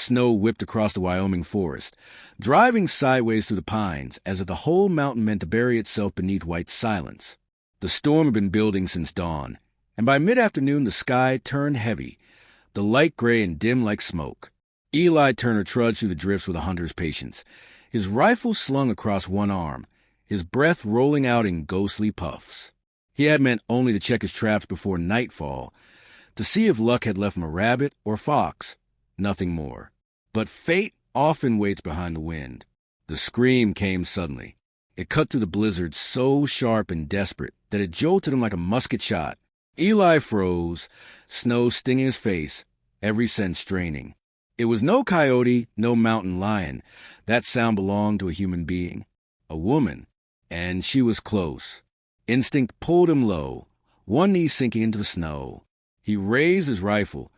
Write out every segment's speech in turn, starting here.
snow whipped across the Wyoming forest, driving sideways through the pines as if the whole mountain meant to bury itself beneath white silence. The storm had been building since dawn, and by mid-afternoon the sky turned heavy, the light gray and dim like smoke. Eli Turner trudged through the drifts with a hunter's patience, his rifle slung across one arm, his breath rolling out in ghostly puffs. He had meant only to check his traps before nightfall, to see if luck had left him a rabbit or fox, nothing more. But fate often waits behind the wind. The scream came suddenly. It cut through the blizzard so sharp and desperate that it jolted him like a musket shot. Eli froze, snow stinging his face, every sense straining. It was no coyote, no mountain lion. That sound belonged to a human being, a woman, and she was close. Instinct pulled him low, one knee sinking into the snow. He raised his rifle,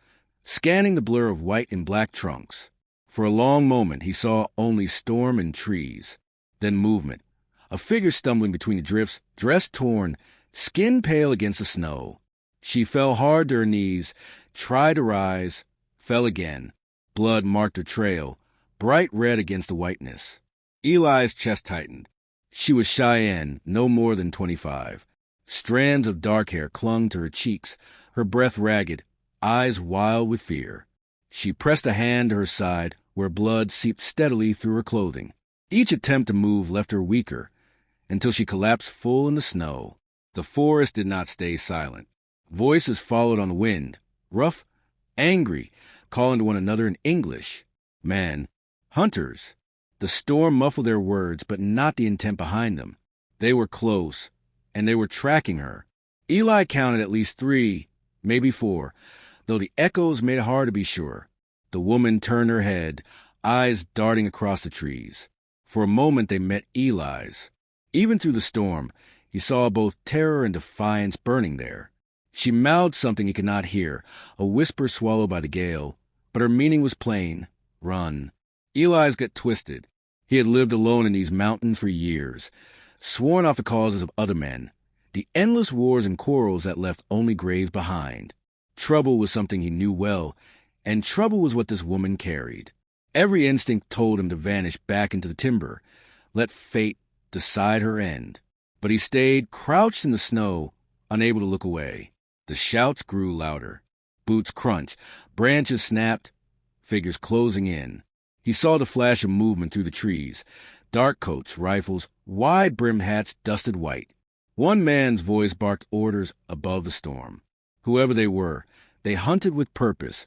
scanning the blur of white and black trunks. For a long moment he saw only storm and trees, then movement, a figure stumbling between the drifts, dress torn, skin pale against the snow. She fell hard to her knees, tried to rise, fell again. Blood marked her trail, bright red against the whiteness. Eli's chest tightened. She was Cheyenne, no more than 25. Strands of dark hair clung to her cheeks, her breath ragged, eyes wild with fear. She pressed a hand to her side, where blood seeped steadily through her clothing. Each attempt to move left her weaker, until she collapsed full in the snow. The forest did not stay silent. Voices followed on the wind, rough, angry, calling to one another in English. Men, hunters. The storm muffled their words, but not the intent behind them. They were close, and they were tracking her. Eli counted at least 3, maybe 4, though the echoes made it hard to be sure. The woman turned her head, eyes darting across the trees. For a moment they met Eli's. Even through the storm, he saw both terror and defiance burning there. She mouthed something he could not hear, a whisper swallowed by the gale, but her meaning was plain: run. Eli's got twisted. He had lived alone in these mountains for years, sworn off the causes of other men, the endless wars and quarrels that left only graves behind. Trouble was something he knew well, and trouble was what this woman carried. Every instinct told him to vanish back into the timber, let fate decide her end. But he stayed crouched in the snow, unable to look away. The shouts grew louder. Boots crunched, branches snapped, figures closing in. He saw the flash of movement through the trees, dark coats, rifles, wide-brimmed hats dusted white. One man's voice barked orders above the storm. Whoever they were, they hunted with purpose,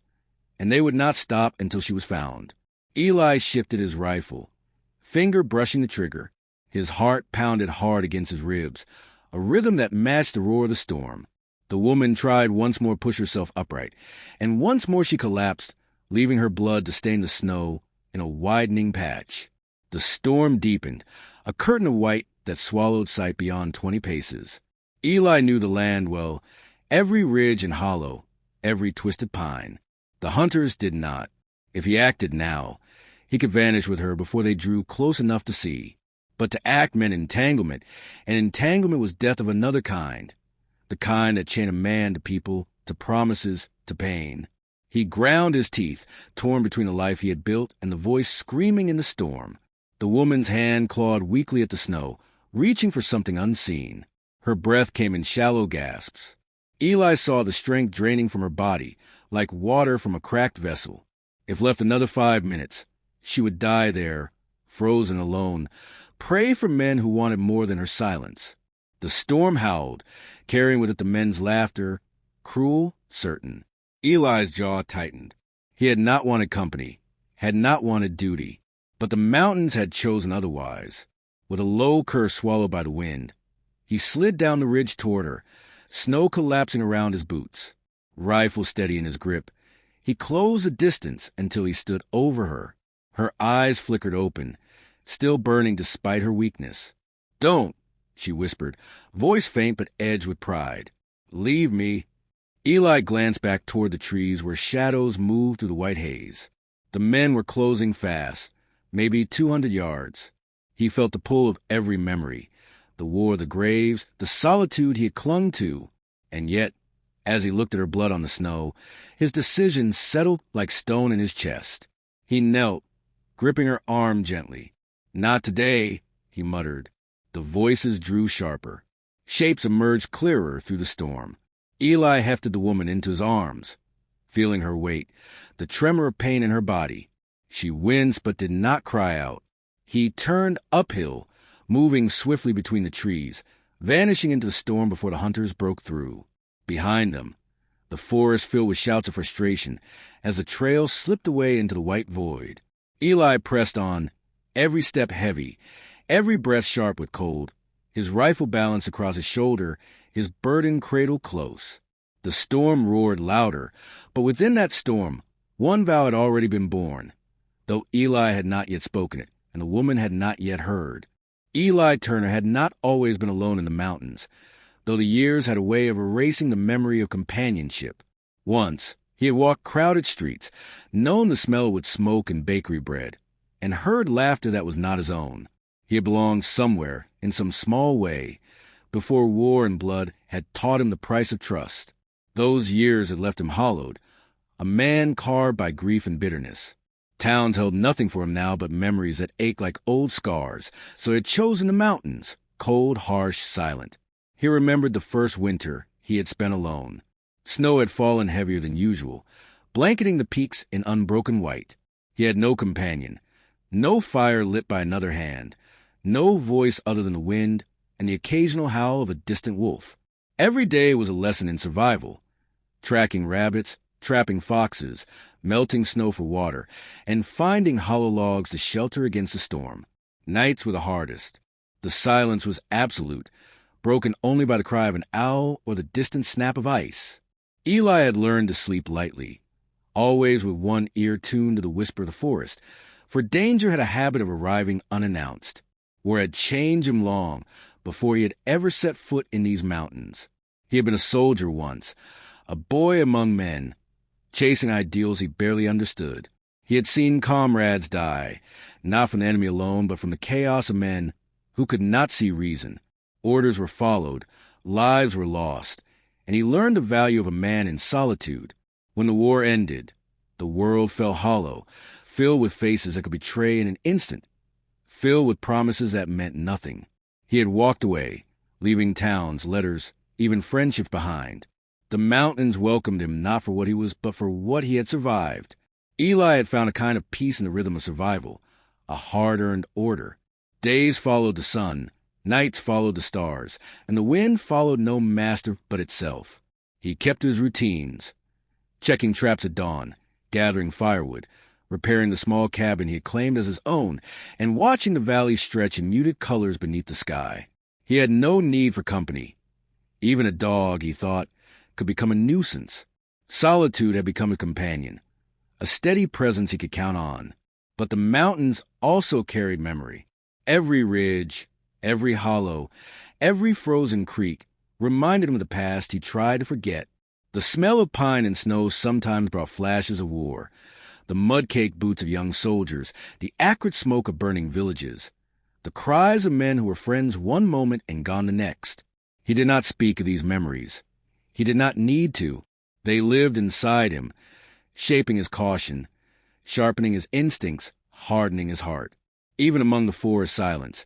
and they would not stop until she was found. Eli shifted his rifle, finger brushing the trigger. His heart pounded hard against his ribs, a rhythm that matched the roar of the storm. The woman tried once more to push herself upright, and once more she collapsed, leaving her blood to stain the snow in a widening patch. The storm deepened, a curtain of white that swallowed sight beyond 20 paces. Eli knew the land well, every ridge and hollow, every twisted pine. The hunters did not. If he acted now, he could vanish with her before they drew close enough to see. But to act meant entanglement, and entanglement was death of another kind, the kind that chained a man to people, to promises, to pain. He ground his teeth, torn between the life he had built and the voice screaming in the storm. The woman's hand clawed weakly at the snow, reaching for something unseen. Her breath came in shallow gasps. Eli saw the strength draining from her body, like water from a cracked vessel. If left another 5 minutes, she would die there, frozen alone, prey for men who wanted more than her silence. The storm howled, carrying with it the men's laughter, cruel, certain. Eli's jaw tightened. He had not wanted company, had not wanted duty, but the mountains had chosen otherwise. With a low curse swallowed by the wind, he slid down the ridge toward her, snow collapsing around his boots. Rifle steady in his grip, he closed the distance until he stood over her. Her eyes flickered open, still burning despite her weakness. "Don't," she whispered, voice faint but edged with pride. "Leave me." Eli glanced back toward the trees where shadows moved through the white haze. The men were closing fast, maybe 200 yards. He felt the pull of every memory, the war of the graves, the solitude he had clung to. And yet, as he looked at her blood on the snow, his decision settled like stone in his chest. He knelt, gripping her arm gently. "Not today," he muttered. The voices drew sharper. Shapes emerged clearer through the storm. Eli hefted the woman into his arms, feeling her weight, the tremor of pain in her body. She winced but did not cry out. He turned uphill, moving swiftly between the trees, vanishing into the storm before the hunters broke through. Behind them, the forest filled with shouts of frustration as the trail slipped away into the white void. Eli pressed on, every step heavy, every breath sharp with cold, his rifle balanced across his shoulder, his burden cradled close. The storm roared louder, but within that storm, one vow had already been born, though Eli had not yet spoken it, and the woman had not yet heard. Eli Turner had not always been alone in the mountains, though the years had a way of erasing the memory of companionship. Once, he had walked crowded streets, known the smell with smoke and bakery bread, and heard laughter that was not his own. He had belonged somewhere, in some small way, before war and blood had taught him the price of trust. Those years had left him hollowed, a man carved by grief and bitterness. Towns held nothing for him now but memories that ached like old scars, so he had chosen the mountains, cold, harsh, silent. He remembered the first winter he had spent alone. Snow had fallen heavier than usual, blanketing the peaks in unbroken white. He had no companion, no fire lit by another hand, no voice other than the wind and the occasional howl of a distant wolf. Every day was a lesson in survival, tracking rabbits, trapping foxes, melting snow for water, and finding hollow logs to shelter against the storm. Nights were the hardest. The silence was absolute, broken only by the cry of an owl or the distant snap of ice. Eli had learned to sleep lightly, always with one ear tuned to the whisper of the forest, for danger had a habit of arriving unannounced. War had changed him long before he had ever set foot in these mountains. He had been a soldier once, a boy among men, chasing ideals he barely understood. He had seen comrades die, not from the enemy alone, but from the chaos of men who could not see reason. Orders were followed, lives were lost, and he learned the value of a man in solitude. When the war ended, the world fell hollow, filled with faces that could betray in an instant, filled with promises that meant nothing. He had walked away, leaving towns, letters, even friendships behind. The mountains welcomed him not for what he was, but for what he had survived. Eli had found a kind of peace in the rhythm of survival, a hard-earned order. Days followed the sun, nights followed the stars, and the wind followed no master but itself. He kept his routines, checking traps at dawn, gathering firewood, repairing the small cabin he had claimed as his own, and watching the valley stretch in muted colors beneath the sky. He had no need for company. Even a dog, he thought, could become a nuisance. Solitude had become his companion, a steady presence he could count on. But the mountains also carried memory. Every ridge, every hollow, every frozen creek reminded him of the past he tried to forget. The smell of pine and snow sometimes brought flashes of war, the mud-caked boots of young soldiers, the acrid smoke of burning villages, the cries of men who were friends one moment and gone the next. He did not speak of these memories. He did not need to. They lived inside him, shaping his caution, sharpening his instincts, hardening his heart. Even among the forest silence,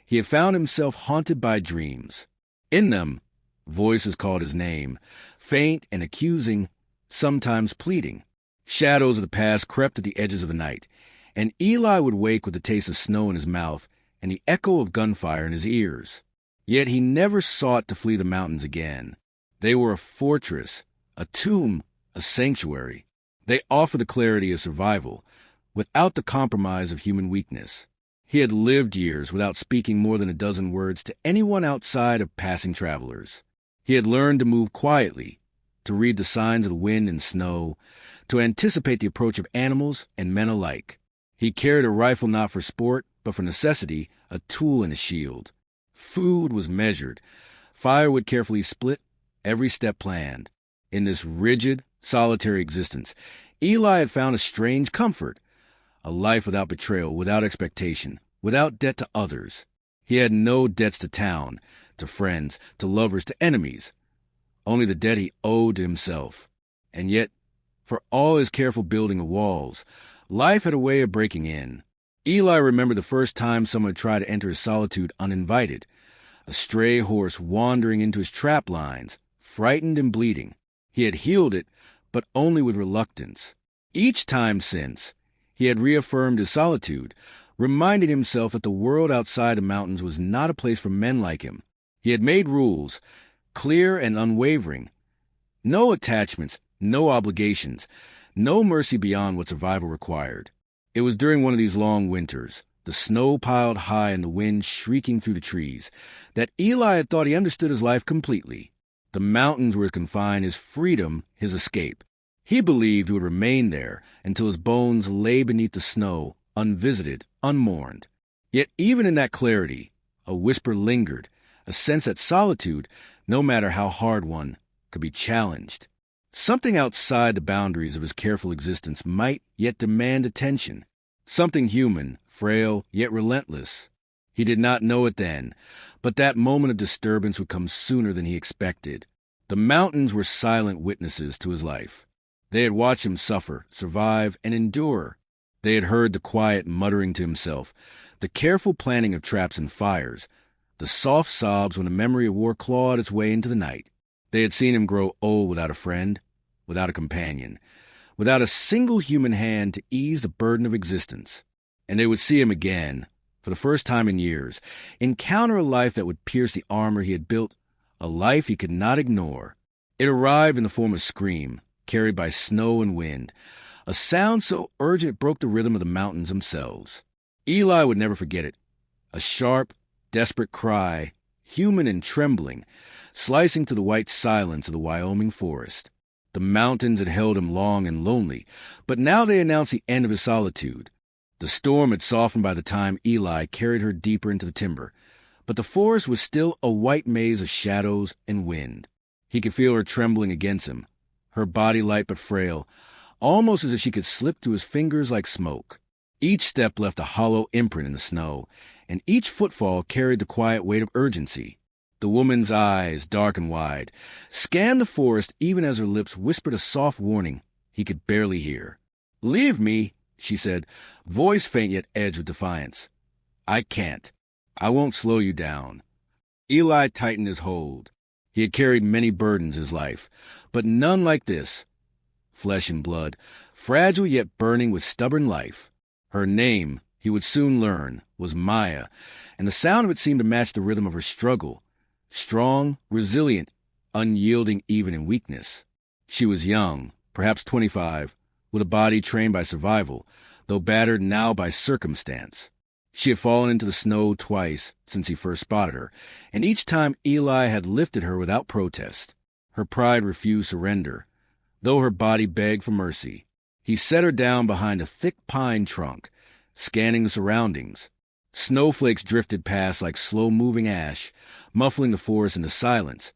he had found himself haunted by dreams. In them, voices called his name, faint and accusing, sometimes pleading. Shadows of the past crept at the edges of the night, and Eli would wake with the taste of snow in his mouth and the echo of gunfire in his ears. Yet he never sought to flee the mountains again. They were a fortress, a tomb, a sanctuary. They offered the clarity of survival, without the compromise of human weakness. He had lived years without speaking more than a dozen words to anyone outside of passing travelers. He had learned to move quietly, to read the signs of the wind and snow, to anticipate the approach of animals and men alike. He carried a rifle not for sport, but for necessity, a tool and a shield. Food was measured, firewood carefully split, every step planned. In this rigid, solitary existence, Eli had found a strange comfort, a life without betrayal, without expectation, without debt to others. He had no debts to town, to friends, to lovers, to enemies, only the debt he owed to himself. And yet, for all his careful building of walls, Life had a way of breaking in. Eli remembered the first time someone had tried to enter his solitude uninvited. A stray horse wandering into his trap lines, frightened and bleeding. He had healed it, but only with reluctance. Each time since, he had reaffirmed his solitude, reminding himself that the world outside the mountains was not a place for men like him. He had made rules, clear and unwavering. No attachments, no obligations, no mercy beyond what survival required. It was during one of these long winters, the snow piled high and the wind shrieking through the trees, that Eli had thought he understood his life completely. The mountains were confined, his freedom, his escape. He believed he would remain there until his bones lay beneath the snow, unvisited, unmourned. Yet even in that clarity, a whisper lingered, a sense that solitude, no matter how hard one, could be challenged. Something outside the boundaries of his careful existence might yet demand attention. Something human, frail, yet relentless. He did not know it then, but that moment of disturbance would come sooner than he expected. The mountains were silent witnesses to his life. They had watched him suffer, survive, and endure. They had heard the quiet muttering to himself, the careful planning of traps and fires, the soft sobs when the memory of war clawed its way into the night. They had seen him grow old without a friend, without a companion, without a single human hand to ease the burden of existence. And they would see him again, for the first time in years, encounter a life that would pierce the armor he had built, a life he could not ignore. It arrived in the form of scream, carried by snow and wind, a sound so urgent it broke the rhythm of the mountains themselves. Eli would never forget it. A sharp, desperate cry, human and trembling, slicing through the white silence of the Wyoming forest. The mountains had held him long and lonely, but now they announced the end of his solitude. The storm had softened by the time Eli carried her deeper into the timber, but the forest was still a white maze of shadows and wind. He could feel her trembling against him, her body light but frail, almost as if she could slip through his fingers like smoke. Each step left a hollow imprint in the snow, and each footfall carried the quiet weight of urgency. The woman's eyes, dark and wide, scanned the forest even as her lips whispered a soft warning he could barely hear. "Leave me," she said, voice faint yet edged with defiance. "I can't. I won't slow you down." Eli tightened his hold. He had carried many burdens in his life, but none like this. Flesh and blood, fragile yet burning with stubborn life. Her name, he would soon learn, was Maya, and the sound of it seemed to match the rhythm of her struggle. Strong, resilient, unyielding even in weakness. She was young, perhaps 25, with a body trained by survival, though battered now by circumstance. She had fallen into the snow twice since he first spotted her, and each time Eli had lifted her without protest. Her pride refused surrender, though her body begged for mercy. He set her down behind a thick pine trunk, scanning the surroundings. Snowflakes drifted past like slow-moving ash, muffling the forest into silence,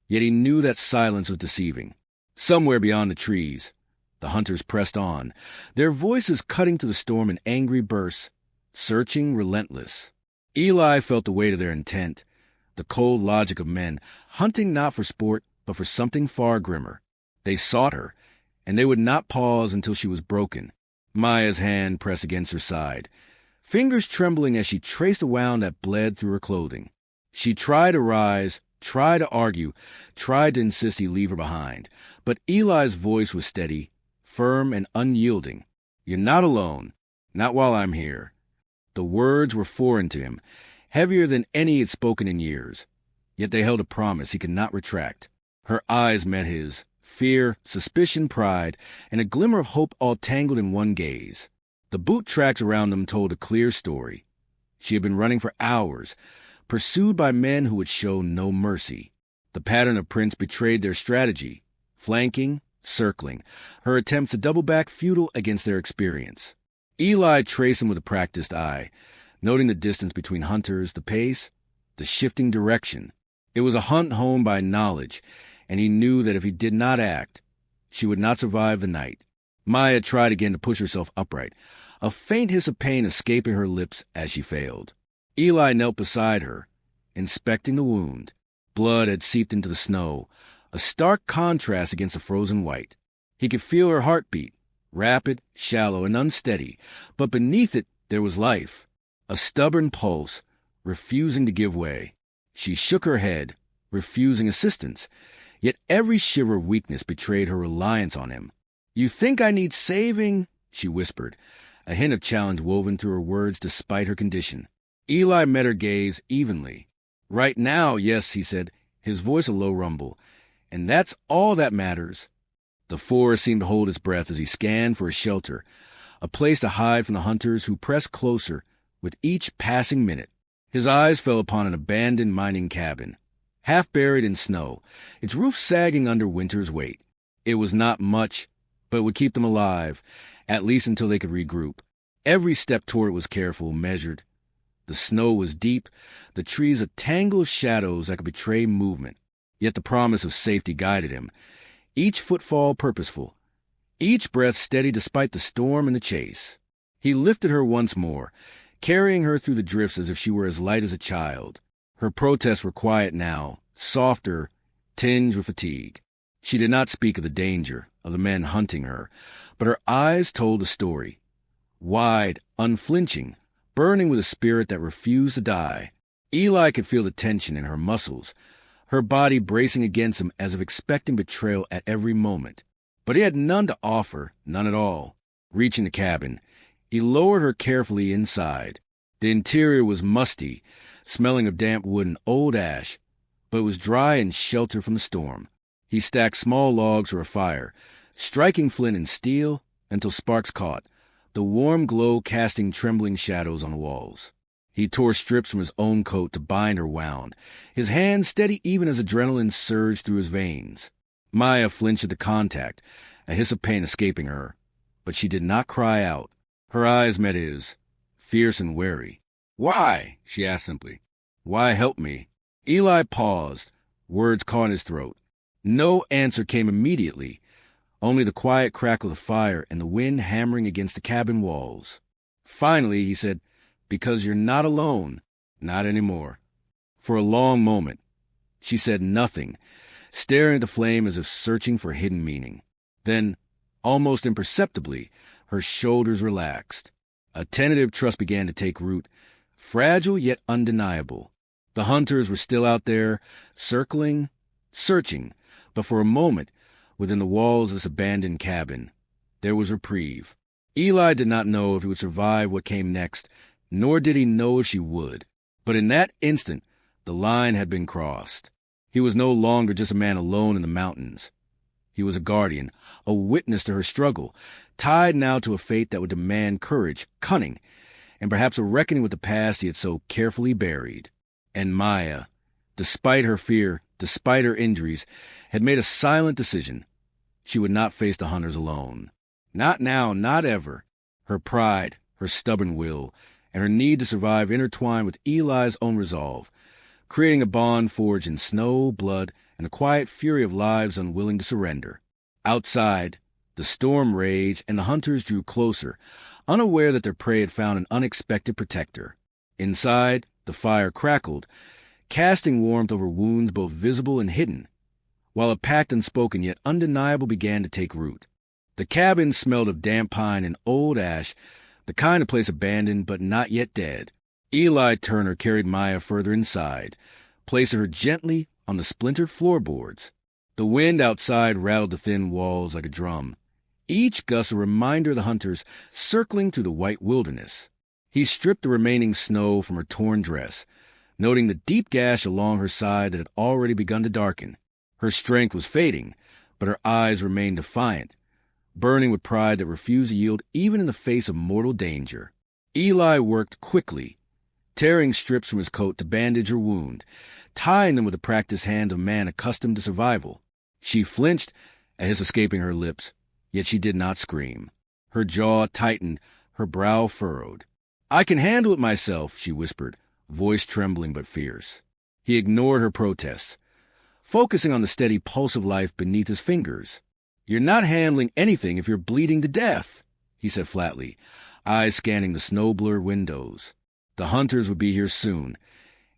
yet he knew that silence was deceiving. Somewhere beyond the trees, the hunters pressed on, their voices cutting through the storm in angry bursts, searching, relentless. Eli felt the weight of their intent, the cold logic of men, hunting not for sport, but for something far grimmer. They sought her, and they would not pause until she was broken. Maya's hand pressed against her side, fingers trembling as she traced a wound that bled through her clothing. She tried to rise, tried to argue, tried to insist he leave her behind, but Eli's voice was steady, firm and unyielding. "You're not alone, not while I'm here." The words were foreign to him, heavier than any he had spoken in years, yet they held a promise he could not retract. Her eyes met his, fear, suspicion, pride, and a glimmer of hope all tangled in one gaze. The boot tracks around them told a clear story. She had been running for hours, pursued by men who would show no mercy. The pattern of prints betrayed their strategy, flanking, circling, her attempts to double back futile against their experience. Eli traced them with a practiced eye, noting the distance between hunters, the pace, the shifting direction. It was a hunt honed by knowledge, and he knew that if he did not act, she would not survive the night. Maya tried again to push herself upright, a faint hiss of pain escaping her lips as she failed. Eli knelt beside her, inspecting the wound. Blood had seeped into the snow, a stark contrast against the frozen white. He could feel her heartbeat, rapid, shallow, and unsteady, but beneath it there was life, a stubborn pulse, refusing to give way. She shook her head, refusing assistance, yet every shiver of weakness betrayed her reliance on him. "You think I need saving?" she whispered, a hint of challenge woven through her words despite her condition. Eli met her gaze evenly. "Right now, yes," he said, his voice a low rumble. "And that's all that matters." The forest seemed to hold its breath as he scanned for a shelter, a place to hide from the hunters who pressed closer with each passing minute. His eyes fell upon an abandoned mining cabin, half buried in snow, its roof sagging under winter's weight. It was not much, but it would keep them alive, at least until they could regroup. Every step toward it was careful, measured. The snow was deep, the trees a tangle of shadows that could betray movement. Yet the promise of safety guided him, each footfall purposeful, each breath steady despite the storm and the chase. He lifted her once more, carrying her through the drifts as if she were as light as a child. Her protests were quiet now, softer, tinged with fatigue. She did not speak of the danger, of the men hunting her, but her eyes told a story. Wide, unflinching, burning with a spirit that refused to die. Eli could feel the tension in her muscles, her body bracing against him as if expecting betrayal at every moment. But he had none to offer, none at all. Reaching the cabin, he lowered her carefully inside. The interior was musty, smelling of damp wood and old ash, but it was dry and sheltered from the storm. He stacked small logs for a fire, striking flint and steel until sparks caught, the warm glow casting trembling shadows on the walls. He tore strips from his own coat to bind her wound, his hand steady even as adrenaline surged through his veins. Maya flinched at the contact, a hiss of pain escaping her, but she did not cry out. Her eyes met his, fierce and wary. "Why?" she asked simply. "Why help me?" Eli paused, words caught in his throat. No answer came immediately, only the quiet crackle of the fire and the wind hammering against the cabin walls. Finally, he said, "Because you're not alone. Not anymore." For a long moment, she said nothing, staring at the flame as if searching for hidden meaning. Then, almost imperceptibly, her shoulders relaxed. A tentative trust began to take root, fragile yet undeniable. The hunters were still out there, circling, searching, but for a moment, within the walls of this abandoned cabin, there was reprieve. Eli did not know if he would survive what came next, nor did he know if she would. But in that instant, the line had been crossed. He was no longer just a man alone in the mountains. He was a guardian, a witness to her struggle, tied now to a fate that would demand courage, cunning, and perhaps a reckoning with the past he had so carefully buried. And Maya, despite her fear, despite her injuries, had made a silent decision. She would not face the hunters alone. Not now, not ever. Her pride, her stubborn will, and her need to survive intertwined with Eli's own resolve, creating a bond forged in snow, blood, and the quiet fury of lives unwilling to surrender. Outside, the storm raged, and the hunters drew closer, unaware that their prey had found an unexpected protector. Inside, the fire crackled, casting warmth over wounds both visible and hidden, while a pact unspoken yet undeniable began to take root. The cabin smelled of damp pine and old ash, the kind of place abandoned but not yet dead. Eli Turner carried Maya further inside, placing her gently on the splintered floorboards. The wind outside rattled the thin walls like a drum, each gust a reminder of the hunters circling through the white wilderness. He stripped the remaining snow from her torn dress, noting the deep gash along her side that had already begun to darken. Her strength was fading, but her eyes remained defiant, burning with pride that refused to yield even in the face of mortal danger. Eli worked quickly, tearing strips from his coat to bandage her wound, tying them with the practiced hand of a man accustomed to survival. She flinched at his escaping her lips, yet she did not scream. Her jaw tightened, her brow furrowed. "I can handle it myself," she whispered, voice trembling but fierce. He ignored her protests, focusing on the steady pulse of life beneath his fingers. "You're not handling anything if you're bleeding to death," he said flatly, eyes scanning the snow-blurred windows. The hunters would be here soon.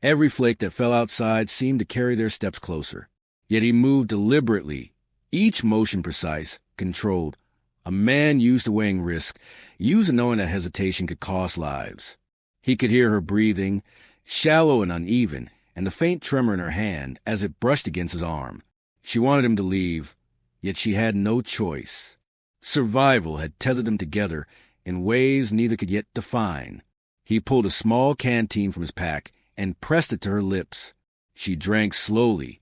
Every flake that fell outside seemed to carry their steps closer. Yet he moved deliberately, each motion precise, controlled, A man used to weighing risk, used to knowing that hesitation could cost lives. He could hear her breathing, shallow and uneven, and the faint tremor in her hand as it brushed against his arm. She wanted him to leave, yet she had no choice. Survival had tethered them together in ways neither could yet define. He pulled a small canteen from his pack and pressed it to her lips. She drank slowly,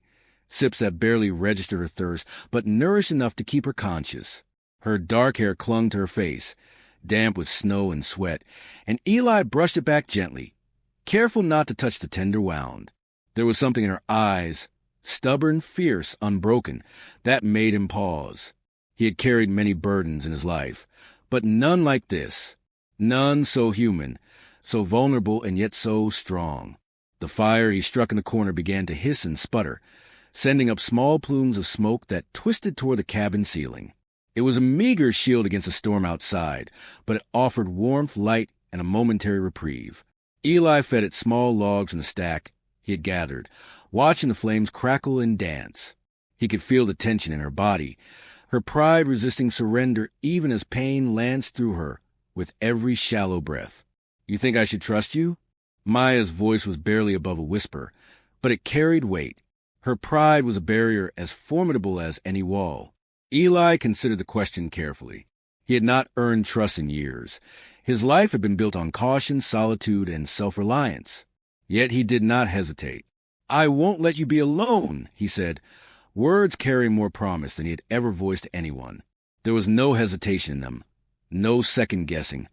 sips that barely registered her thirst, but nourished enough to keep her conscious. Her dark hair clung to her face, damp with snow and sweat, and Eli brushed it back gently, careful not to touch the tender wound. There was something in her eyes, stubborn, fierce, unbroken, that made him pause. He had carried many burdens in his life, but none like this. None so human, so vulnerable and yet so strong. The fire he struck in the corner began to hiss and sputter, sending up small plumes of smoke that twisted toward the cabin ceiling. It was a meager shield against the storm outside, but it offered warmth, light, and a momentary reprieve. Eli fed it small logs in the stack he had gathered, watching the flames crackle and dance. He could feel the tension in her body, her pride resisting surrender even as pain lanced through her with every shallow breath. "You think I should trust you?" Maya's voice was barely above a whisper, but it carried weight. Her pride was a barrier as formidable as any wall. Eli considered the question carefully. He had not earned trust in years. His life had been built on caution, solitude, and self-reliance. Yet he did not hesitate. "I won't let you be alone," he said, words carrying more promise than he had ever voiced to anyone. There was no hesitation in them, no second-guessing,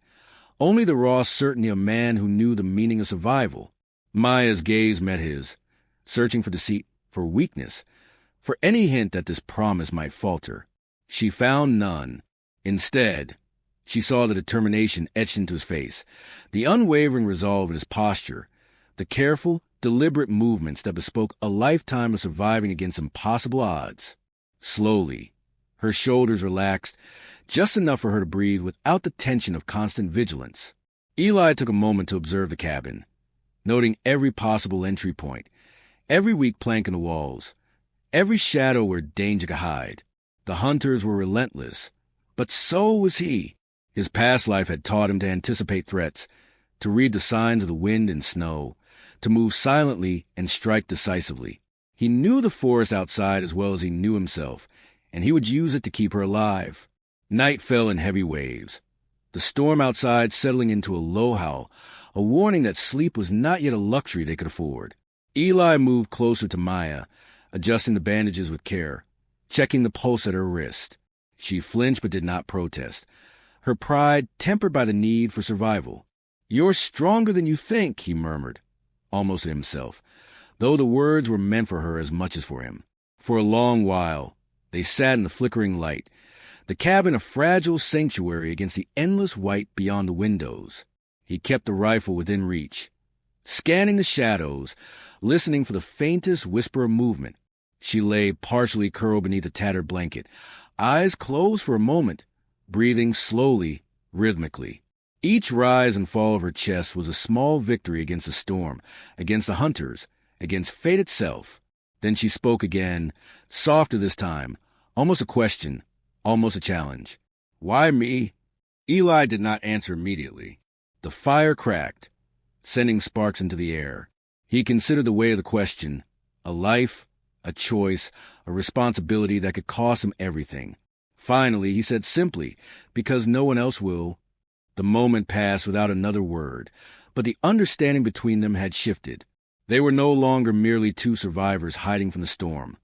only the raw certainty of a man who knew the meaning of survival. Maya's gaze met his, searching for deceit, for weakness, for any hint that this promise might falter. She found none. Instead, she saw the determination etched into his face, the unwavering resolve in his posture, the careful, deliberate movements that bespoke a lifetime of surviving against impossible odds. Slowly, her shoulders relaxed, just enough for her to breathe without the tension of constant vigilance. Eli took a moment to observe the cabin, noting every possible entry point, every weak plank in the walls, every shadow where danger could hide. The hunters were relentless, but so was he. His past life had taught him to anticipate threats, to read the signs of the wind and snow, to move silently and strike decisively. He knew the forest outside as well as he knew himself, and he would use it to keep her alive. Night fell in heavy waves, the storm outside settling into a low howl, a warning that sleep was not yet a luxury they could afford. Eli moved closer to Maya, adjusting the bandages with care, checking the pulse at her wrist. She flinched but did not protest, her pride tempered by the need for survival. "You're stronger than you think," he murmured, almost to himself, though the words were meant for her as much as for him. For a long while, they sat in the flickering light, the cabin a fragile sanctuary against the endless white beyond the windows. He kept the rifle within reach, scanning the shadows, listening for the faintest whisper of movement. She lay partially curled beneath a tattered blanket, eyes closed for a moment, breathing slowly, rhythmically. Each rise and fall of her chest was a small victory against the storm, against the hunters, against fate itself. Then she spoke again, softer this time, almost a question, almost a challenge. "Why me?" Eli did not answer immediately. The fire cracked, sending sparks into the air. He considered the weight of the question, a life, a choice, a responsibility that could cost him everything. Finally, he said simply, "Because no one else will." The moment passed without another word, but the understanding between them had shifted. They were no longer merely two survivors hiding from the storm.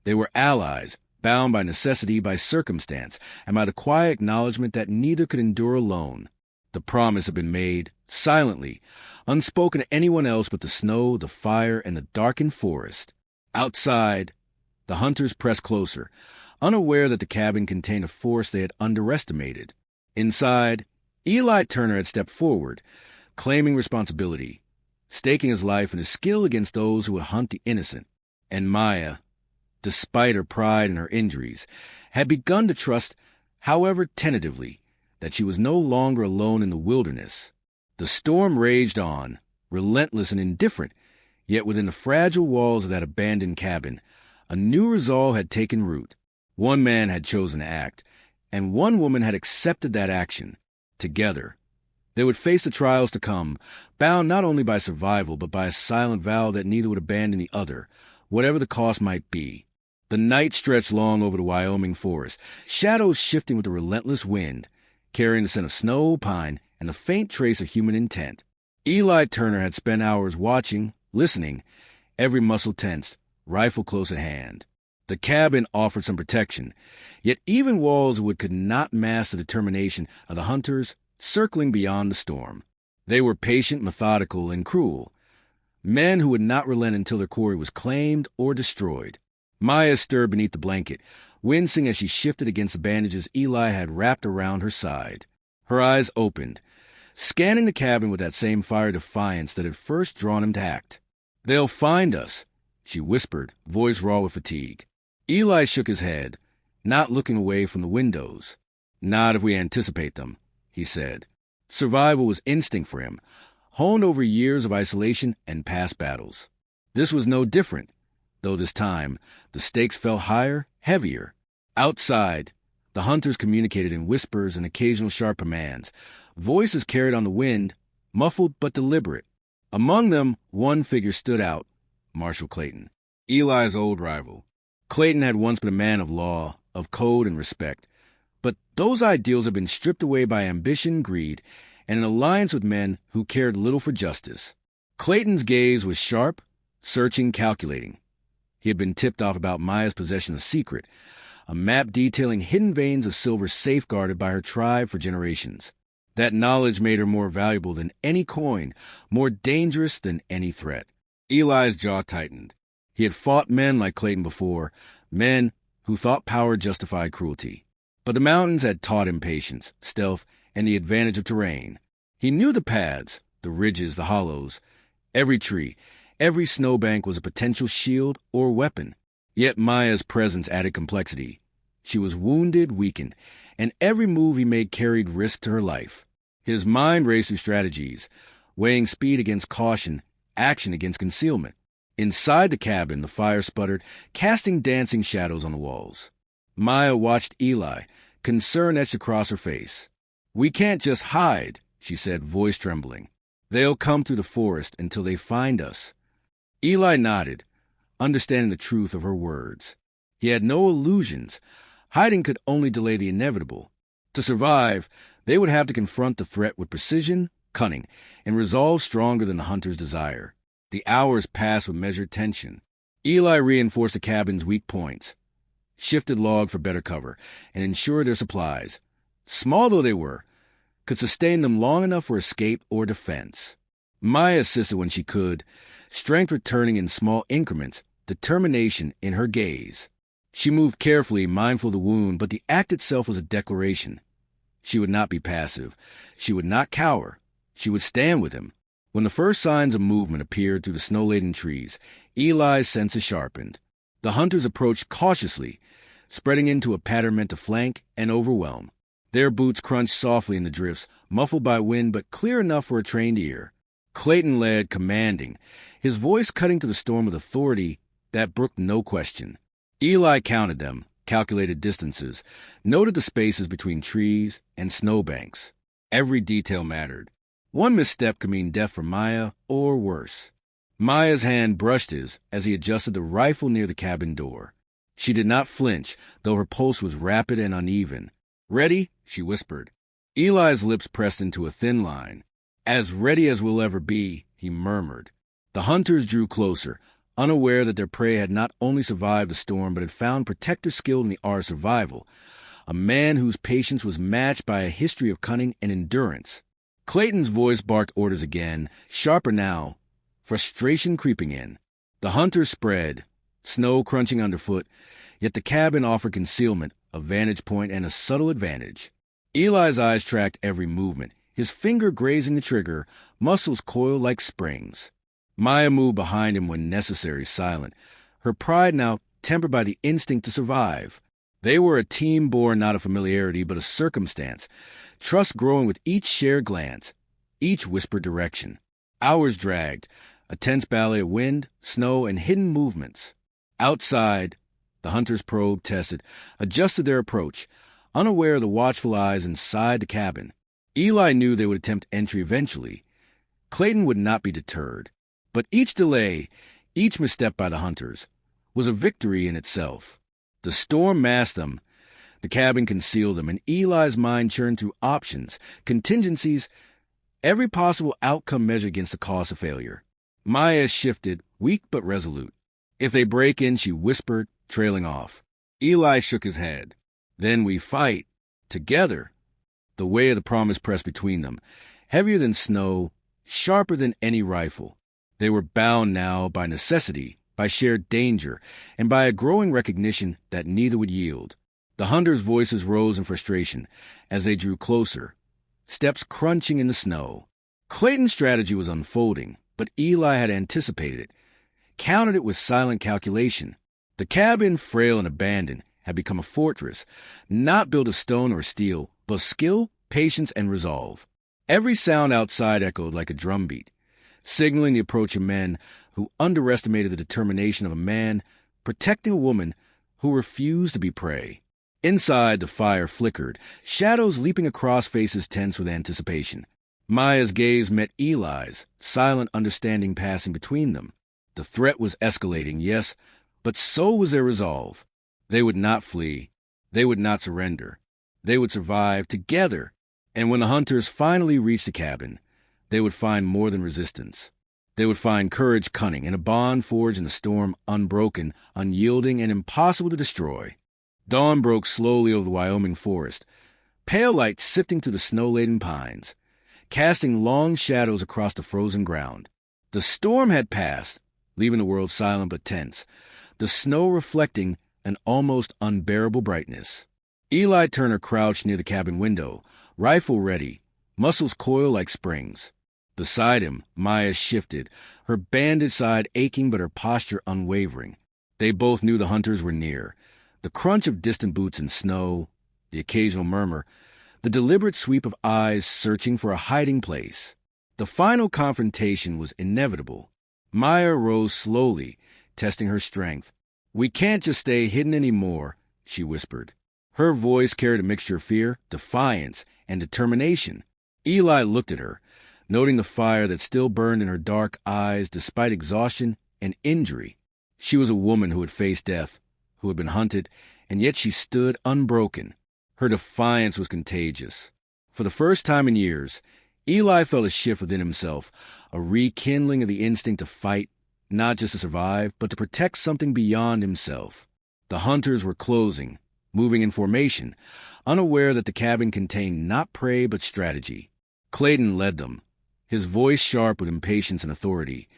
They were allies, bound by necessity, by circumstance, and by the quiet acknowledgement that neither could endure alone. The promise had been made, silently, unspoken to anyone else but the snow, the fire, and the darkened forest. Outside, the hunters pressed closer, unaware that the cabin contained a force they had underestimated. Inside, Eli Turner had stepped forward, claiming responsibility, staking his life and his skill against those who would hunt the innocent. And Maya, despite her pride and her injuries, had begun to trust, however tentatively, that she was no longer alone in the wilderness. The storm raged on, relentless and indifferent, yet within the fragile walls of that abandoned cabin, a new resolve had taken root. One man had chosen to act, and one woman had accepted that action. Together, they would face the trials to come, bound not only by survival but by a silent vow that neither would abandon the other, whatever the cost might be. The night stretched long over the Wyoming forest, shadows shifting with the relentless wind, carrying the scent of snow, pine, and the faint trace of human intent. Eli Turner had spent hours watching, listening, every muscle tense, rifle close at hand. The cabin offered some protection, yet even walls of wood could not mask the determination of the hunters circling beyond the storm. They were patient, methodical, and cruel. Men who would not relent until their quarry was claimed or destroyed. Maya stirred beneath the blanket, wincing as she shifted against the bandages Eli had wrapped around her side. Her eyes opened, scanning the cabin with that same fire of defiance that had first drawn him to act. "They'll find us," she whispered, voice raw with fatigue. Eli shook his head, not looking away from the windows. "Not if we anticipate them," he said. Survival was instinct for him, honed over years of isolation and past battles. This was no different, though this time the stakes felt higher, heavier. Outside, the hunters communicated in whispers and occasional sharp commands, voices carried on the wind, muffled but deliberate. Among them, one figure stood out, Marshal Clayton, Eli's old rival. Clayton had once been a man of law, of code and respect, but those ideals had been stripped away by ambition, greed, and an alliance with men who cared little for justice. Clayton's gaze was sharp, searching, calculating. He had been tipped off about Maya's possession of a secret, a map detailing hidden veins of silver safeguarded by her tribe for generations. That knowledge made her more valuable than any coin, more dangerous than any threat. Eli's jaw tightened. He had fought men like Clayton before, men who thought power justified cruelty. But the mountains had taught him patience, stealth, and the advantage of terrain. He knew the paths, the ridges, the hollows. Every tree, every snowbank was a potential shield or weapon. Yet Maya's presence added complexity. She was wounded, weakened, and every move he made carried risk to her life. His mind raced through strategies, weighing speed against caution, action against concealment. Inside the cabin, the fire sputtered, casting dancing shadows on the walls. Maya watched Eli, concern etched across her face. "We can't just hide," she said, voice trembling. "They'll come through the forest until they find us." Eli nodded, understanding the truth of her words. He had no illusions. Hiding could only delay the inevitable. To survive, they would have to confront the threat with precision, cunning, and resolve stronger than the hunter's desire. The hours passed with measured tension. Eli reinforced the cabin's weak points, shifted log for better cover, and ensured their supplies, small though they were, could sustain them long enough for escape or defense. Maya assisted when she could, strength returning in small increments, determination in her gaze. She moved carefully, mindful of the wound, but the act itself was a declaration. She would not be passive. She would not cower. She would stand with him. When the first signs of movement appeared through the snow-laden trees, Eli's senses sharpened. The hunters approached cautiously, spreading into a pattern meant to flank and overwhelm. Their boots crunched softly in the drifts, muffled by wind but clear enough for a trained ear. Clayton led, commanding, his voice cutting through the storm with authority that brooked no question. Eli counted them, calculated distances, noted the spaces between trees and snowbanks. Every detail mattered. One misstep could mean death for Maya, or worse. Maya's hand brushed his as he adjusted the rifle near the cabin door. She did not flinch, though her pulse was rapid and uneven. "Ready?" she whispered. Eli's lips pressed into a thin line. "As ready as we'll ever be," he murmured. The hunters drew closer, unaware that their prey had not only survived the storm but had found protective skill in the art of survival, a man whose patience was matched by a history of cunning and endurance. Clayton's voice barked orders again, sharper now, frustration creeping in. The hunters spread, snow crunching underfoot, yet the cabin offered concealment, a vantage point, and a subtle advantage. Eli's eyes tracked every movement, his finger grazing the trigger, muscles coiled like springs. Maya moved behind him when necessary, silent, her pride now tempered by the instinct to survive. They were a team born not of familiarity but of circumstance, trust growing with each shared glance, each whispered direction. Hours dragged, a tense ballet of wind, snow, and hidden movements. Outside, the hunters probed, tested, adjusted their approach, unaware of the watchful eyes inside the cabin. Eli knew they would attempt entry eventually. Clayton would not be deterred. But each delay, each misstep by the hunters, was a victory in itself. The storm masked them, the cabin concealed them, and Eli's mind churned through options, contingencies, every possible outcome measured against the cost of failure. Maya shifted, weak but resolute. If they break in, she whispered, trailing off. Eli shook his head. Then we fight. Together. The weight of the promise pressed between them, heavier than snow, sharper than any rifle. They were bound now by necessity, by shared danger, and by a growing recognition that neither would yield. The hunters' voices rose in frustration as they drew closer, steps crunching in the snow. Clayton's strategy was unfolding, but Eli had anticipated it, countered it with silent calculation. The cabin, frail and abandoned, had become a fortress, not built of stone or steel, but of skill, patience, and resolve. Every sound outside echoed like a drumbeat, signaling the approach of men who underestimated the determination of a man protecting a woman who refused to be prey. Inside, the fire flickered, shadows leaping across faces tense with anticipation. Maya's gaze met Eli's, silent understanding passing between them. The threat was escalating, yes, but so was their resolve. They would not flee. They would not surrender. They would survive together. And when the hunters finally reached the cabin, they would find more than resistance. They would find courage, cunning, and a bond forged in the storm, unbroken, unyielding, and impossible to destroy. Dawn broke slowly over the Wyoming forest, pale light sifting through the snow-laden pines, casting long shadows across the frozen ground. The storm had passed, leaving the world silent but tense, the snow reflecting an almost unbearable brightness. Eli Turner crouched near the cabin window, rifle ready, muscles coiled like springs. Beside him, Maya shifted, her bandaged side aching but her posture unwavering. They both knew the hunters were near. The crunch of distant boots in snow, the occasional murmur, the deliberate sweep of eyes searching for a hiding place. The final confrontation was inevitable. Maya rose slowly, testing her strength. "We can't just stay hidden anymore," she whispered. Her voice carried a mixture of fear, defiance, and determination. Eli looked at her, noting the fire that still burned in her dark eyes despite exhaustion and injury. She was a woman who had faced death, who had been hunted, and yet she stood unbroken. Her defiance was contagious. For the first time in years, Eli felt a shift within himself, a rekindling of the instinct to fight, not just to survive, but to protect something beyond himself. The hunters were closing, moving in formation, unaware that the cabin contained not prey but strategy. Clayton led them, his voice sharp with impatience and authority,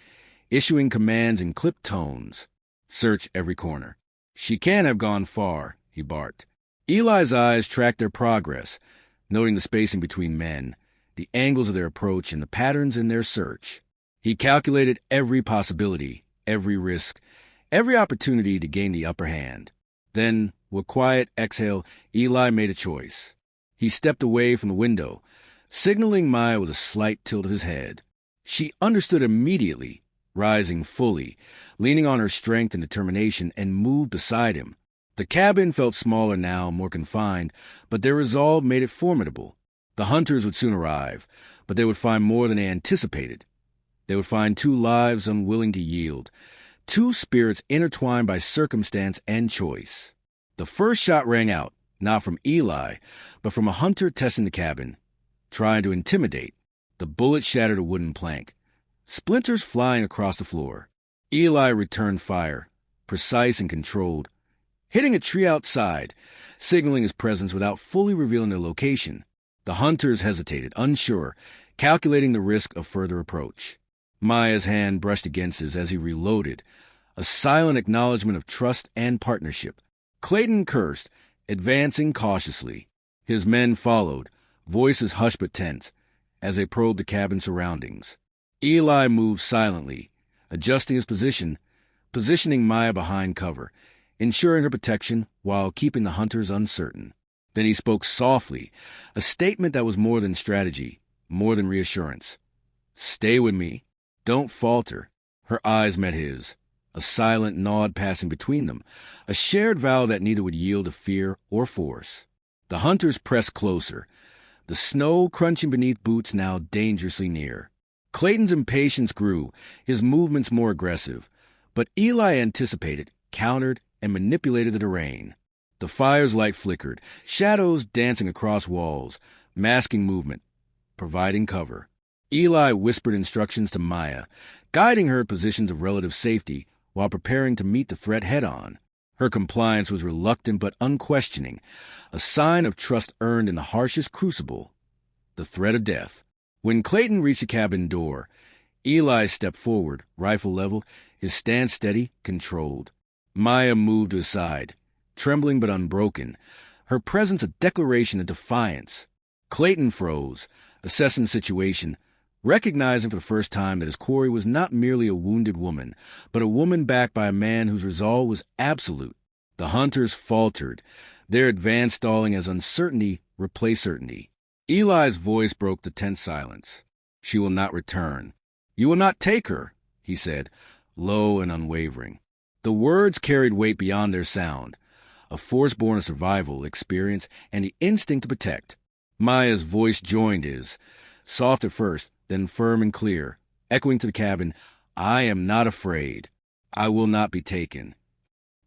issuing commands in clipped tones. "Search every corner." "She can't have gone far," he barked. Eli's eyes tracked their progress, noting the spacing between men, the angles of their approach, and the patterns in their search. He calculated every possibility, every risk, every opportunity to gain the upper hand. Then, with quiet exhale, Eli made a choice. He stepped away from the window, signaling Maya with a slight tilt of his head. She understood immediately, rising fully, leaning on her strength and determination, and moved beside him. The cabin felt smaller now, more confined, but their resolve made it formidable. The hunters would soon arrive, but they would find more than they anticipated. They would find two lives unwilling to yield, two spirits intertwined by circumstance and choice. The first shot rang out, not from Eli, but from a hunter testing the cabin, trying to intimidate. The bullet shattered a wooden plank, splinters flying across the floor. Eli returned fire, precise and controlled, hitting a tree outside, signaling his presence without fully revealing their location. The hunters hesitated, unsure, calculating the risk of further approach. Maya's hand brushed against his as he reloaded, a silent acknowledgement of trust and partnership. Clayton cursed, advancing cautiously. His men followed, voices hushed but tense, as they probed the cabin's surroundings. Eli moved silently, adjusting his positioning Maya behind cover, ensuring her protection while keeping the hunters uncertain. Then he spoke softly, a statement that was more than strategy, more than reassurance. "Stay with me. Don't falter." Her eyes met his, a silent nod passing between them, a shared vow that neither would yield to fear or force. The hunters pressed closer, the snow crunching beneath boots now dangerously near. Clayton's impatience grew, his movements more aggressive. But Eli anticipated, countered, and manipulated the terrain. The fire's light flickered, shadows dancing across walls, masking movement, providing cover. Eli whispered instructions to Maya, guiding her positions of relative safety while preparing to meet the threat head-on. Her compliance was reluctant but unquestioning, a sign of trust earned in the harshest crucible, the threat of death. When Clayton reached the cabin door, Eli stepped forward, rifle leveled, his stance steady, controlled. Maya moved to his side, trembling but unbroken, her presence a declaration of defiance. Clayton froze, assessing the situation, recognizing for the first time that his quarry was not merely a wounded woman, but a woman backed by a man whose resolve was absolute. The hunters faltered, their advance stalling as uncertainty replaced certainty. Eli's voice broke the tense silence. "She will not return. You will not take her," he said, low and unwavering. The words carried weight beyond their sound, a force born of survival, experience, and the instinct to protect. Maya's voice joined his, soft at first, then firm and clear, echoing to the cabin, "I am not afraid. I will not be taken."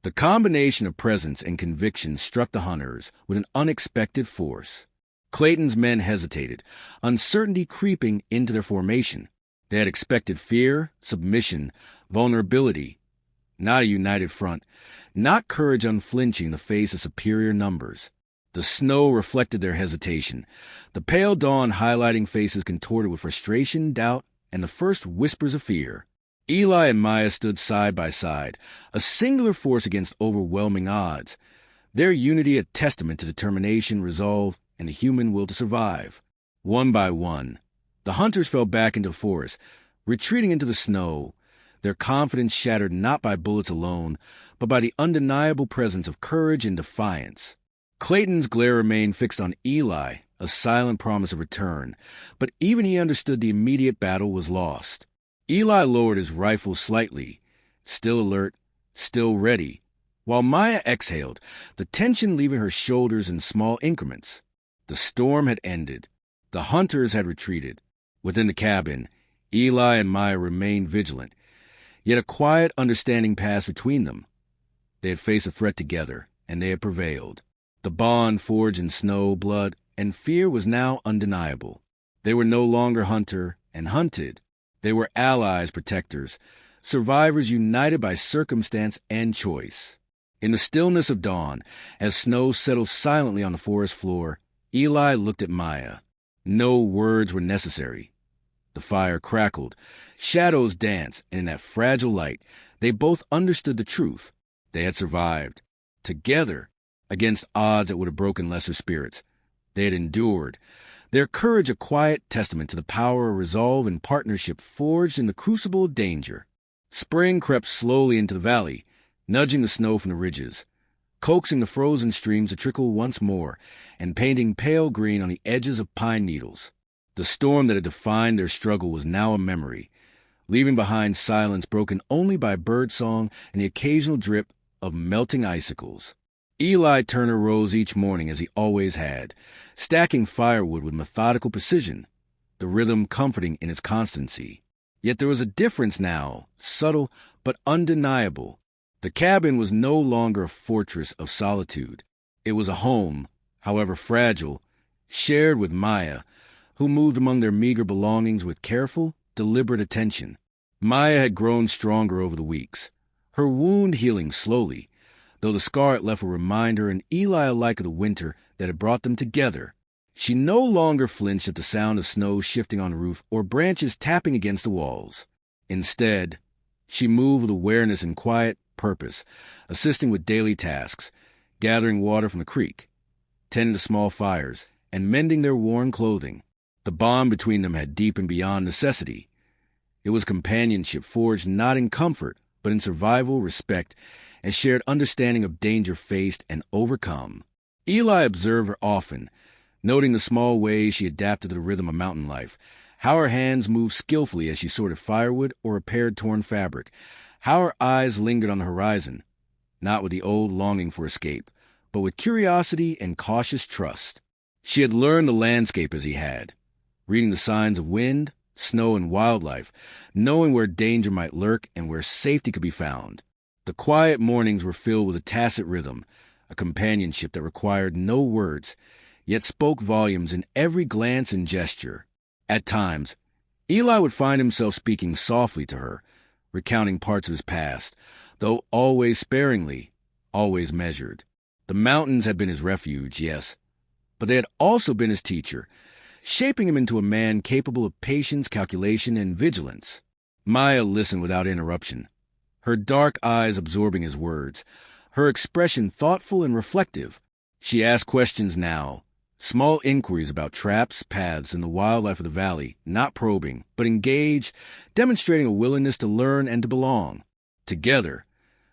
The combination of presence and conviction struck the hunters with an unexpected force. Clayton's men hesitated, uncertainty creeping into their formation. They had expected fear, submission, vulnerability, not a united front, not courage unflinching in the face of superior numbers. The snow reflected their hesitation, the pale dawn highlighting faces contorted with frustration, doubt, and the first whispers of fear. Eli and Maya stood side by side, a singular force against overwhelming odds, their unity a testament to determination, resolve, and the human will to survive. One by one, the hunters fell back into the forest, retreating into the snow, their confidence shattered not by bullets alone, but by the undeniable presence of courage and defiance. Clayton's glare remained fixed on Eli, a silent promise of return, but even he understood the immediate battle was lost. Eli lowered his rifle slightly, still alert, still ready, while Maya exhaled, the tension leaving her shoulders in small increments. The storm had ended. The hunters had retreated. Within the cabin, Eli and Maya remained vigilant, yet a quiet understanding passed between them. They had faced a threat together, and they had prevailed. The bond forged in snow, blood, and fear was now undeniable. They were no longer hunter and hunted. They were allies, protectors, survivors united by circumstance and choice. In the stillness of dawn, as snow settled silently on the forest floor, Eli looked at Maya. No words were necessary. The fire crackled, shadows danced, and in that fragile light, they both understood the truth. They had survived. Together, against odds that would have broken lesser spirits. They had endured, their courage a quiet testament to the power of resolve and partnership forged in the crucible of danger. Spring crept slowly into the valley, nudging the snow from the ridges, coaxing the frozen streams to trickle once more, and painting pale green on the edges of pine needles. The storm that had defined their struggle was now a memory, leaving behind silence broken only by birdsong and the occasional drip of melting icicles. Eli Turner rose each morning as he always had, stacking firewood with methodical precision, the rhythm comforting in its constancy. Yet there was a difference now, subtle but undeniable. The cabin was no longer a fortress of solitude. It was a home, however fragile, shared with Maya, who moved among their meager belongings with careful, deliberate attention. Maya had grown stronger over the weeks, her wound healing slowly, though the scar it left would remind her and Eli alike of the winter that had brought them together. She no longer flinched at the sound of snow shifting on the roof or branches tapping against the walls. Instead, she moved with awareness and quiet purpose, assisting with daily tasks, gathering water from the creek, tending to small fires, and mending their worn clothing. The bond between them had deepened beyond necessity. It was companionship forged not in comfort, but in survival, respect, and shared understanding of danger faced and overcome. Eli observed her often, noting the small ways she adapted to the rhythm of mountain life, how her hands moved skillfully as she sorted firewood or repaired torn fabric, how her eyes lingered on the horizon, not with the old longing for escape, but with curiosity and cautious trust. She had learned the landscape as he had, reading the signs of wind, snow, and wildlife, knowing where danger might lurk and where safety could be found. The quiet mornings were filled with a tacit rhythm, a companionship that required no words, yet spoke volumes in every glance and gesture. At times, Eli would find himself speaking softly to her, recounting parts of his past, though always sparingly, always measured. The mountains had been his refuge, yes, but they had also been his teacher, shaping him into a man capable of patience, calculation, and vigilance. Maya listened without interruption, her dark eyes absorbing his words, her expression thoughtful and reflective. She asked questions now, small inquiries about traps, paths, and the wildlife of the valley, not probing, but engaged, demonstrating a willingness to learn and to belong. Together,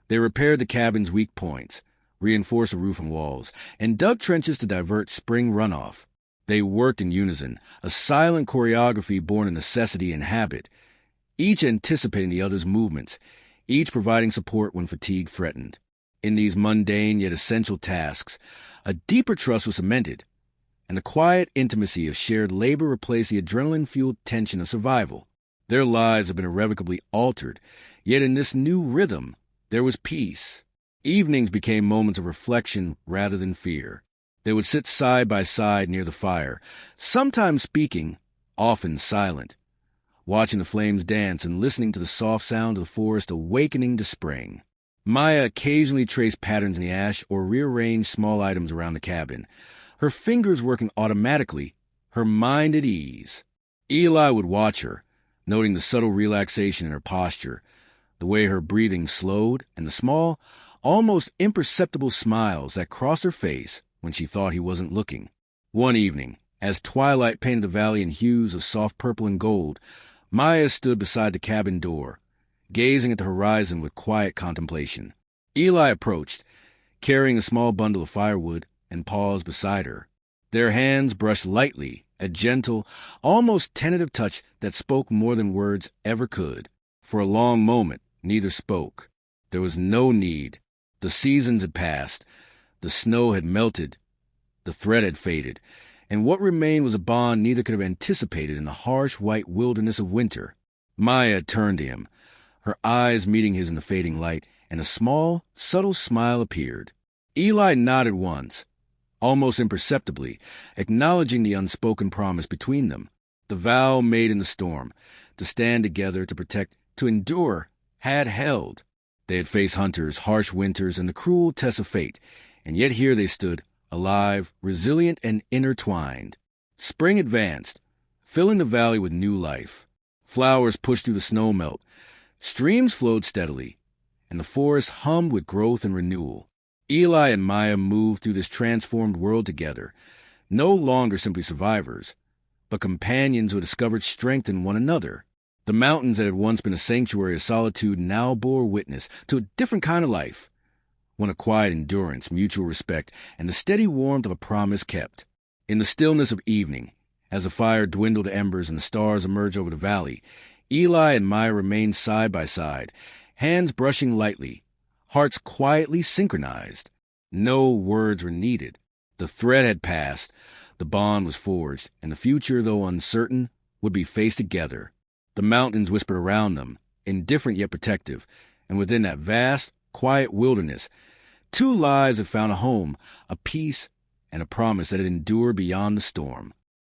they repaired the cabin's weak points, reinforced the roof and walls, and dug trenches to divert spring runoff. They worked in unison, a silent choreography born of necessity and habit, each anticipating the other's movements, each providing support when fatigue threatened. In these mundane yet essential tasks, a deeper trust was cemented, and the quiet intimacy of shared labor replaced the adrenaline-fueled tension of survival. Their lives had been irrevocably altered, yet in this new rhythm, there was peace. Evenings became moments of reflection rather than fear. They would sit side by side near the fire, sometimes speaking, often silent, watching the flames dance and listening to the soft sound of the forest awakening to spring. Maya occasionally traced patterns in the ash or rearranged small items around the cabin, her fingers working automatically, her mind at ease. Eli would watch her, noting the subtle relaxation in her posture, the way her breathing slowed, and the small, almost imperceptible smiles that crossed her face when she thought he wasn't looking. One evening, as twilight painted the valley in hues of soft purple and gold, Maya stood beside the cabin door, gazing at the horizon with quiet contemplation. Eli approached, carrying a small bundle of firewood, and paused beside her. Their hands brushed lightly, a gentle, almost tentative touch that spoke more than words ever could. For a long moment, neither spoke. There was no need. The seasons had passed. The snow had melted. The threat had faded. And what remained was a bond neither could have anticipated in the harsh white wilderness of winter. Maya turned to him, her eyes meeting his in the fading light, and a small, subtle smile appeared. Eli nodded once, almost imperceptibly, acknowledging the unspoken promise between them, the vow made in the storm, to stand together, to protect, to endure, had held. They had faced hunters, harsh winters, and the cruel tests of fate, and yet here they stood, alive, resilient, and intertwined. Spring advanced, filling the valley with new life. Flowers pushed through the snow melt, streams flowed steadily, and the forest hummed with growth and renewal. Eli and Maya moved through this transformed world together, no longer simply survivors, but companions who had discovered strength in one another. The mountains that had once been a sanctuary of solitude now bore witness to a different kind of life, one of quiet endurance, mutual respect, and the steady warmth of a promise kept. In the stillness of evening, as the fire dwindled to embers and the stars emerged over the valley, Eli and Maya remained side by side, hands brushing lightly, hearts quietly synchronized. No words were needed. The threat had passed, the bond was forged, and the future, though uncertain, would be faced together. The mountains whispered around them, indifferent yet protective, and within that vast, quiet wilderness, two lives had found a home, a peace, and a promise that had endured beyond the storm.